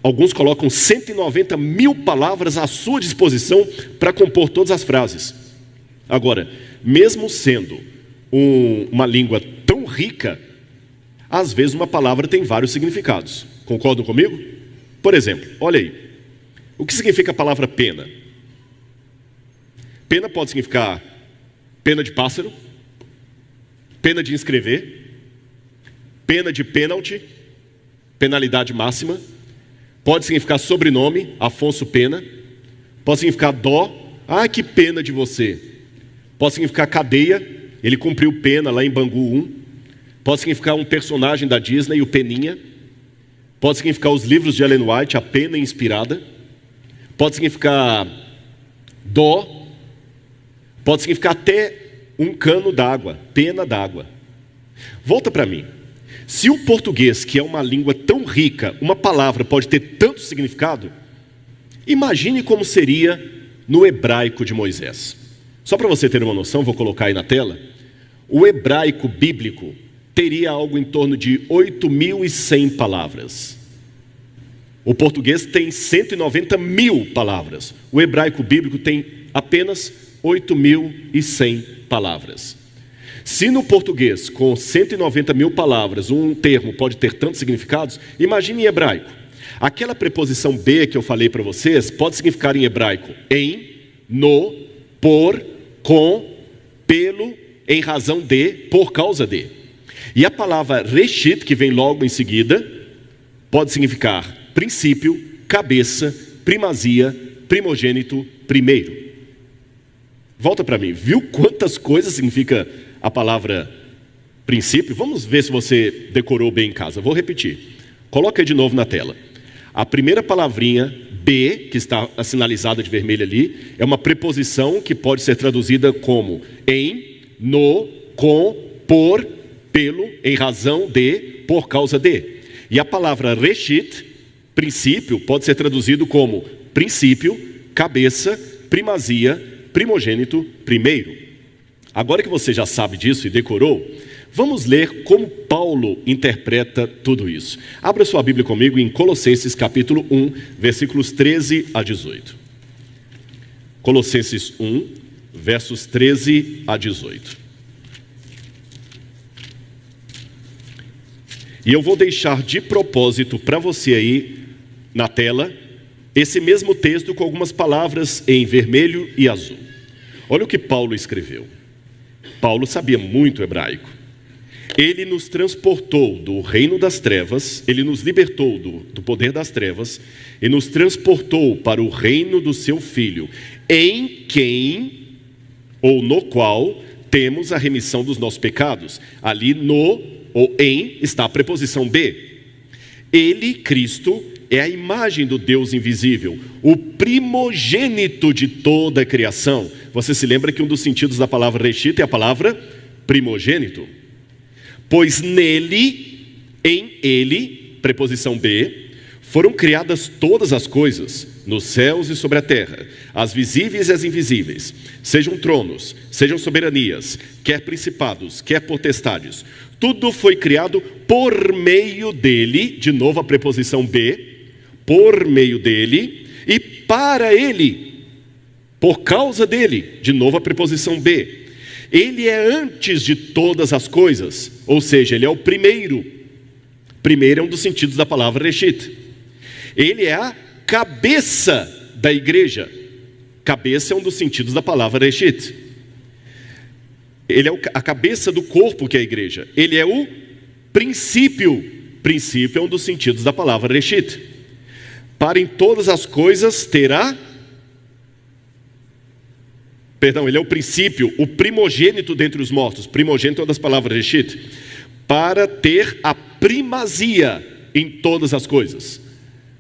alguns colocam 190 mil palavras à sua disposição para compor todas as frases. Agora, mesmo sendo uma língua tão rica, às vezes uma palavra tem vários significados. Concordam comigo? Por exemplo, olha aí. O que significa a palavra pena? Pena pode significar pena de pássaro, pena de inscrever, pena de pênalti, penalidade máxima. Pode significar sobrenome, Afonso Pena. Pode significar dó, que pena de você. Pode significar cadeia, ele cumpriu pena lá em Bangu 1. Pode significar um personagem da Disney, o Peninha. Pode significar os livros de Ellen White, a pena inspirada. Pode significar dó. Pode significar até um cano d'água, pena d'água. Volta para mim. Se o português, que é uma língua tão rica, uma palavra pode ter tanto significado, imagine como seria no hebraico de Moisés. Só para você ter uma noção, vou colocar aí na tela. O hebraico bíblico teria algo em torno de 8.100 palavras. O português tem 190 mil palavras. O hebraico bíblico tem apenas 8.100 palavras. Se no português, com 190 mil palavras, um termo pode ter tantos significados, imagine em hebraico. Aquela preposição be que eu falei para vocês pode significar em hebraico em, no, por, com, pelo, em razão de, por causa de. E a palavra reshit, que vem logo em seguida, pode significar princípio, cabeça, primazia, primogênito, primeiro. Volta para mim, viu quantas coisas significa a palavra princípio? Vamos ver se você decorou bem em casa. Vou repetir. Coloca aí de novo na tela. A primeira palavrinha, be, que está sinalizada de vermelho ali, é uma preposição que pode ser traduzida como em, no, com, por, pelo, em razão de, por causa de. E a palavra reshit, princípio, pode ser traduzido como princípio, cabeça, primazia, primogênito, primeiro. Agora que você já sabe disso e decorou, vamos ler como Paulo interpreta tudo isso. Abra sua Bíblia comigo em Colossenses capítulo 1, versículos 13 a 18. Colossenses 1, versos 13 a 18. E eu vou deixar de propósito para você aí na tela esse mesmo texto com algumas palavras em vermelho e azul. Olha o que Paulo escreveu. Paulo sabia muito hebraico. Ele nos transportou do reino das trevas, ele nos libertou do poder das trevas e nos transportou para o reino do seu Filho, em quem, ou no qual, temos a remissão dos nossos pecados. Ali no ou em está a preposição be. Ele, Cristo, é a imagem do Deus invisível, o primogênito de toda a criação. Você se lembra que um dos sentidos da palavra reshit é a palavra primogênito? Pois nele, em ele, preposição be, foram criadas todas as coisas, nos céus e sobre a terra, as visíveis e as invisíveis, sejam tronos, sejam soberanias, quer principados, quer potestades. Tudo foi criado por meio dele, de novo a preposição be, por meio dele e para ele, por causa dele, de novo a preposição be. Ele é antes de todas as coisas, ou seja, ele é o primeiro. Primeiro é um dos sentidos da palavra reshit. Ele é a cabeça da igreja. Cabeça é um dos sentidos da palavra reshit. Ele é a cabeça do corpo que é a igreja. Ele é o princípio. Princípio é um dos sentidos da palavra reshit. Para em todas as coisas terá... ele é o princípio, o primogênito dentre os mortos. Primogênito é uma das palavras reshit. Para ter a primazia em todas as coisas.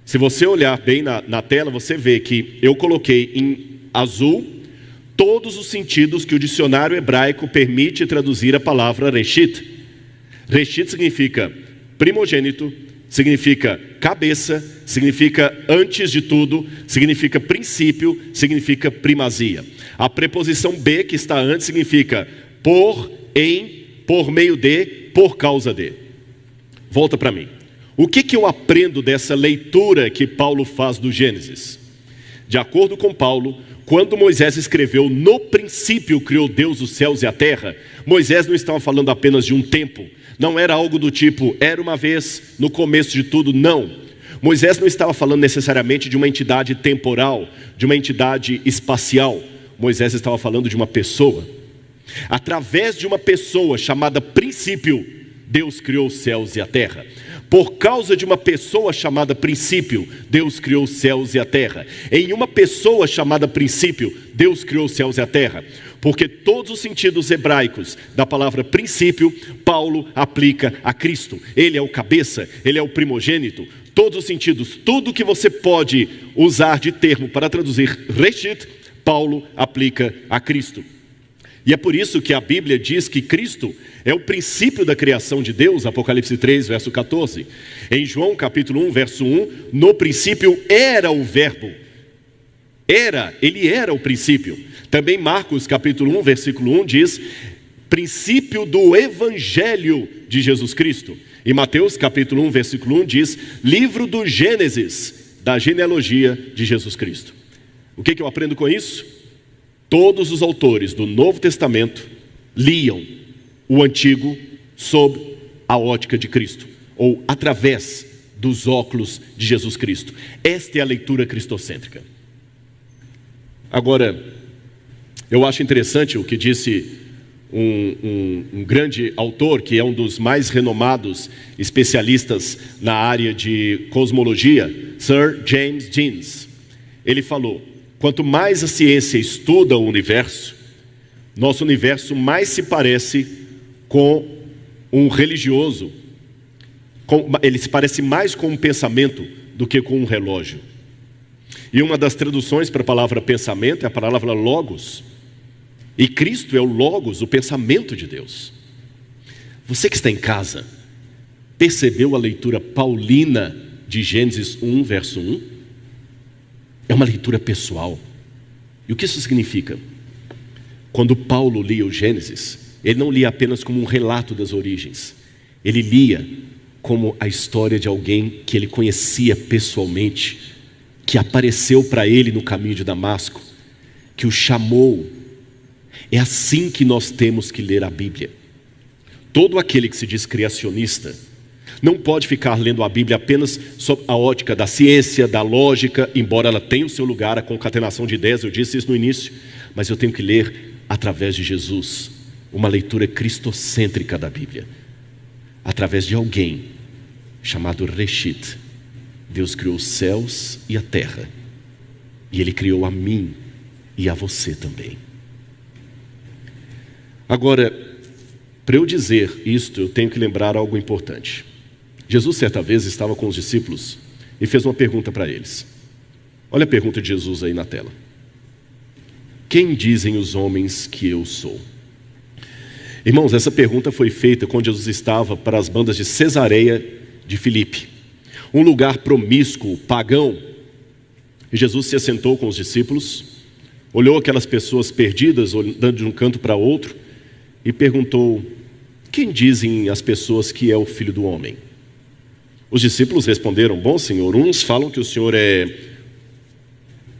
Se você olhar bem na tela, você vê que eu coloquei em azul todos os sentidos que o dicionário hebraico permite traduzir a palavra reshit. Reshit significa primogênito, significa cabeça, significa antes de tudo, significa princípio, significa primazia. A preposição be, que está antes, significa por, em, por meio de, por causa de. Volta para mim. O que eu aprendo dessa leitura que Paulo faz do Gênesis? De acordo com Paulo, quando Moisés escreveu, no princípio criou Deus os céus e a terra, Moisés não estava falando apenas de um tempo, não era algo do tipo, era uma vez, no começo de tudo, não. Moisés não estava falando necessariamente de uma entidade temporal, de uma entidade espacial. Moisés estava falando de uma pessoa. Através de uma pessoa chamada princípio, Deus criou os céus e a terra. Por causa de uma pessoa chamada princípio, Deus criou os céus e a terra. Em uma pessoa chamada princípio, Deus criou os céus e a terra. Porque todos os sentidos hebraicos da palavra princípio, Paulo aplica a Cristo. Ele é o cabeça, ele é o primogênito. Todos os sentidos, tudo que você pode usar de termo para traduzir reshit, Paulo aplica a Cristo. E é por isso que a Bíblia diz que Cristo é o princípio da criação de Deus, Apocalipse 3, verso 14. Em João capítulo 1, verso 1, no princípio era o verbo. Ele era o princípio. Também Marcos capítulo 1, versículo 1 diz, princípio do evangelho de Jesus Cristo. E Mateus capítulo 1, versículo 1 diz, livro do Gênesis, da genealogia de Jesus Cristo. O que eu aprendo com isso? Todos os autores do Novo Testamento liam o antigo sob a ótica de Cristo, ou através dos óculos de Jesus Cristo. Esta é a leitura cristocêntrica. Agora, eu acho interessante o que disse um grande autor, que é um dos mais renomados especialistas na área de cosmologia, Sir James Jeans. Ele falou: quanto mais a ciência estuda o universo, nosso universo mais se parece com um religioso, ele se parece mais com um pensamento do que com um relógio. E uma das traduções para a palavra pensamento é a palavra logos. E Cristo é o logos, o pensamento de Deus. Você que está em casa, percebeu a leitura paulina de Gênesis 1, verso 1? É uma leitura pessoal. E o que isso significa? Quando Paulo lia o Gênesis, ele não lia apenas como um relato das origens. Ele lia como a história de alguém que ele conhecia pessoalmente, que apareceu para ele no caminho de Damasco, que o chamou. É assim que nós temos que ler a Bíblia. Todo aquele que se diz criacionista não pode ficar lendo a Bíblia apenas sob a ótica da ciência, da lógica, embora ela tenha o seu lugar, a concatenação de ideias, eu disse isso no início, mas eu tenho que ler através de Jesus, uma leitura cristocêntrica da Bíblia, através de alguém chamado Reshit. Deus criou os céus e a terra, e Ele criou a mim e a você também. Agora, para eu dizer isto, eu tenho que lembrar algo importante. Jesus certa vez estava com os discípulos e fez uma pergunta para eles. Olha a pergunta de Jesus aí na tela. Quem dizem os homens que eu sou? Irmãos, essa pergunta foi feita quando Jesus estava para as bandas de Cesareia de Filipe, um lugar promíscuo, pagão. E Jesus se assentou com os discípulos, olhou aquelas pessoas perdidas, andando de um canto para outro, e perguntou: quem dizem as pessoas que é o Filho do Homem? Os discípulos responderam: bom Senhor, uns falam que o Senhor é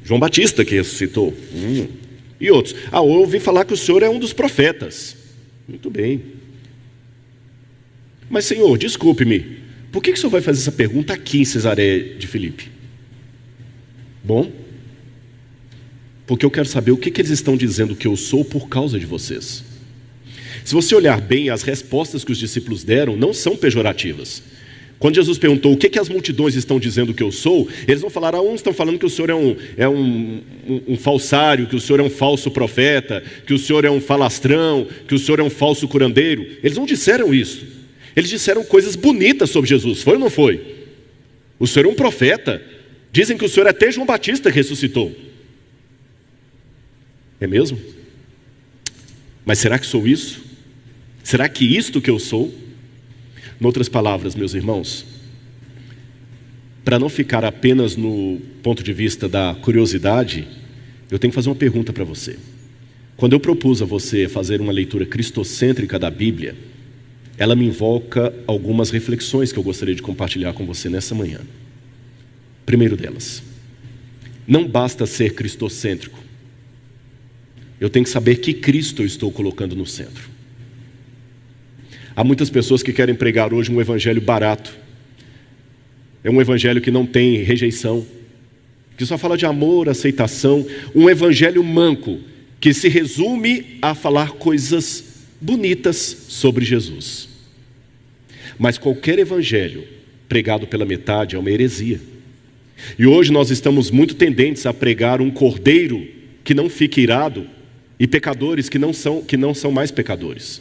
João Batista que ressuscitou, e outros: eu ouvi falar que o Senhor é um dos profetas. Muito bem. Mas Senhor, desculpe-me, por que o Senhor vai fazer essa pergunta aqui em Cesareia de Filipe? Bom, porque eu quero saber o que eles estão dizendo que eu sou por causa de vocês. Se você olhar bem, as respostas que os discípulos deram não são pejorativas. Quando Jesus perguntou o que as multidões estão dizendo que eu sou, eles vão falar: uns estão falando que o Senhor é um falsário, que o Senhor é um falso profeta, que o Senhor é um falastrão, que o Senhor é um falso curandeiro. Eles não disseram isso. Eles disseram coisas bonitas sobre Jesus, foi ou não foi? O Senhor é um profeta. Dizem que o Senhor é até João Batista que ressuscitou. É mesmo? Mas será que sou isso? Será que isto que eu sou? Em outras palavras, meus irmãos, para não ficar apenas no ponto de vista da curiosidade, eu tenho que fazer uma pergunta para você. Quando eu propus a você fazer uma leitura cristocêntrica da Bíblia, ela me invoca algumas reflexões que eu gostaria de compartilhar com você nessa manhã. Primeiro delas, não basta ser cristocêntrico. Eu tenho que saber que Cristo eu estou colocando no centro. Há muitas pessoas que querem pregar hoje um evangelho barato. É um evangelho que não tem rejeição, que só fala de amor, aceitação. Um evangelho manco, que se resume a falar coisas bonitas sobre Jesus. Mas qualquer evangelho pregado pela metade é uma heresia. E hoje nós estamos muito tendentes a pregar um cordeiro que não fica irado e pecadores que não são mais pecadores.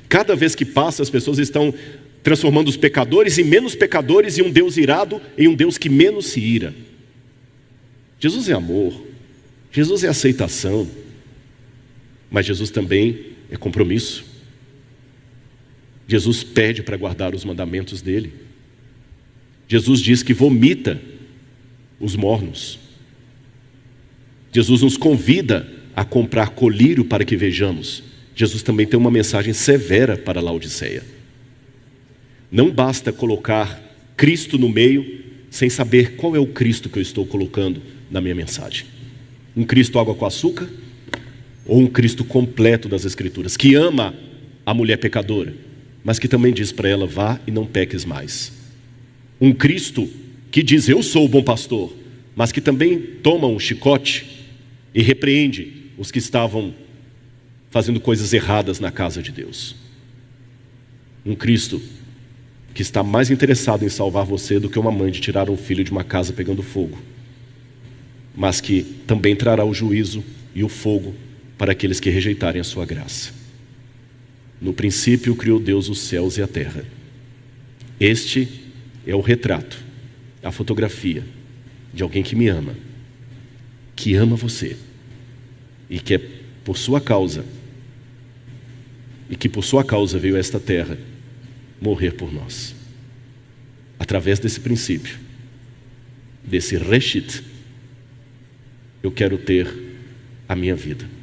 Cada vez que passa, as pessoas estão transformando os pecadores em menos pecadores e um Deus irado em um Deus que menos se ira. Jesus é amor, Jesus é aceitação, mas Jesus também é compromisso. Jesus pede para guardar os mandamentos dele. Jesus diz que vomita os mornos. Jesus nos convida a comprar colírio para que vejamos. Jesus também tem uma mensagem severa para Laodiceia. Não basta colocar Cristo no meio sem saber qual é o Cristo que eu estou colocando na minha mensagem. Um Cristo água com açúcar ou um Cristo completo das Escrituras, que ama a mulher pecadora, mas que também diz para ela: vá e não peques mais. Um Cristo que diz: eu sou o bom pastor, mas que também toma um chicote e repreende os que estavam fazendo coisas erradas na casa de Deus. Um Cristo que está mais interessado em salvar você do que uma mãe de tirar um filho de uma casa pegando fogo, mas que também trará o juízo e o fogo para aqueles que rejeitarem a sua graça. No princípio criou Deus os céus e a terra. Este é o retrato, a fotografia de alguém que me ama, que ama você, e que é por sua causa, e que por sua causa veio a esta terra morrer por nós. Através desse princípio, desse reshit, eu quero ter a minha vida.